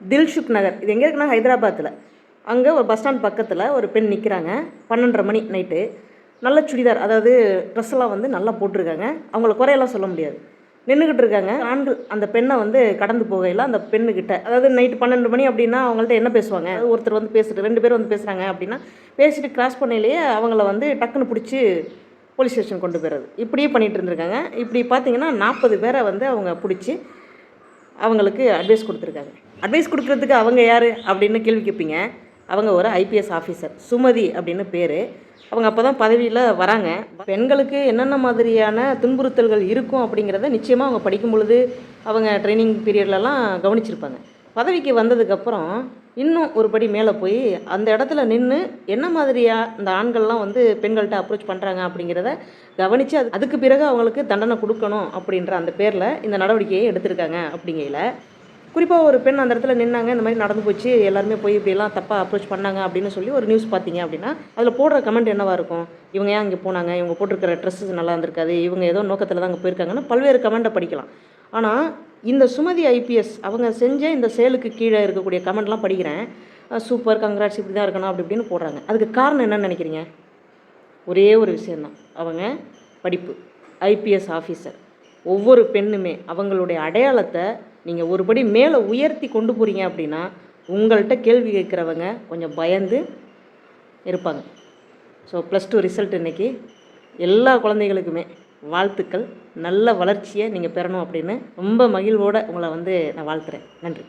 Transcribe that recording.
தில்ஷுக் நகர். இது எங்கே இருக்குன்னா ஹைதராபாத்தில். அங்கே ஒரு பஸ் ஸ்டாண்ட் பக்கத்தில் ஒரு பெண் நிற்கிறாங்க. 12:30 மணி நைட்டு. நல்ல சுடிதார், அதாவது ட்ரெஸ்ஸெல்லாம் வந்து நல்லா போட்டிருக்காங்க. அவங்கள குறையெல்லாம் சொல்ல முடியாது. நின்றுக்கிட்டு இருக்காங்க. ஆண்கள் அந்த பெண்ணை வந்து கடந்து போகையில் அந்த பெண்ணுக்கிட்ட, அதாவது நைட்டு 12 மணி அப்படின்னா அவங்கள்ட்ட என்ன பேசுவாங்க? ஒருத்தர் வந்து பேசிட்டு 2 பேர் வந்து பேசுகிறாங்க அப்படின்னா பேசிட்டு கிராஸ் பண்ணையிலேயே அவங்கள வந்து டக்குன்னு பிடிச்சி போலீஸ் ஸ்டேஷன் கொண்டு போயிடுறது. இப்படியே பண்ணிகிட்டு இருந்திருக்காங்க. இப்படி பார்த்தீங்கன்னா 40 பேரை வந்து அவங்க பிடிச்சி அவங்களுக்கு அட்வைஸ் கொடுத்துருக்காங்க. அட்வைஸ் கொடுக்குறதுக்கு அவங்க யார் அப்படின்னு கேள்வி கேட்பீங்க. அவங்க ஒரு ஐபிஎஸ் ஆஃபீஸர், சுமதி அப்படின்னு பேர். அவங்க அப்போ தான் பதவியில் வராங்க. பெண்களுக்கு என்னென்ன மாதிரியான துன்புறுத்தல்கள் இருக்கும் அப்படிங்கிறத நிச்சயமாக அவங்க படிக்கும் பொழுது அவங்க ட்ரைனிங் பீரியட்லலாம் கவனிச்சிருப்பாங்க. பதவிக்கு வந்ததுக்கப்புறம் இன்னும் ஒரு படி மேலே போய் அந்த இடத்துல நின்று என்ன மாதிரியாக இந்த ஆண்கள்லாம் வந்து பெண்கள்கிட்ட அப்ரோச் பண்ணுறாங்க அப்படிங்கிறத கவனித்து அதுக்கு பிறகு அவங்களுக்கு தண்டனை கொடுக்கணும் அப்படின்ற அந்த பேரில் இந்த நடவடிக்கையை எடுத்திருக்காங்க. அப்படிங்கையில் குறிப்பாக ஒரு பெண் அந்த இடத்துல நின்னாங்க, இந்த மாதிரி நடந்து போச்சு, எல்லாருமே போய் இப்படிலாம் தப்பாக அப்ரோச் பண்ணாங்க அப்படின்னு சொல்லி ஒரு நியூஸ் பார்த்தீங்க அப்படின்னா அதில் போடுற கமெண்ட் என்னவாக இருக்கும்? இவங்க ஏன் அங்கே போனாங்க, இவங்க போட்டிருக்கிற ட்ரெஸ்ஸஸ் நல்லா இருந்திருக்காது, இவங்க ஏதோ நோக்கத்தில் தான் அங்கே போயிருக்காங்கன்னு பல்வேறு கமெண்ட்டை படிக்கலாம். ஆனால் இந்த சுமதி ஐபிஎஸ் அவங்க செஞ்ச இந்த செயலுக்கு கீழே இருக்கக்கூடிய கமெண்ட்லாம் படிக்கிறேன். சூப்பர், கங்க்ராட்ஸ், இப்படி தான் இருக்கணும் அப்படி இப்படின்னு போடுறாங்க. அதுக்கு காரணம் என்னன்னு நினைக்கிறீங்க? ஒரே ஒரு விஷயந்தான், அவங்க படிப்பு. IPS officer. ஒவ்வொரு பெண்ணுமே அவங்களுடைய அடையாளத்தை நீங்கள் ஒரு படி மேலே உயர்த்தி கொண்டு போகிறீங்க அப்படின்னா உங்கள்கிட்ட கேள்வி கேட்குறவங்க கொஞ்சம் பயந்து இருப்பாங்க. ஸோ +2 ரிசல்ட் இன்றைக்கி எல்லா குழந்தைகளுக்குமே வாழ்த்துக்கள். நல்ல வளர்ச்சியை நீங்கள் பெறணும் அப்படின்னு ரொம்ப மகிழ்வோடு உங்களை வந்து நான் வாழ்த்துறேன். நன்றி.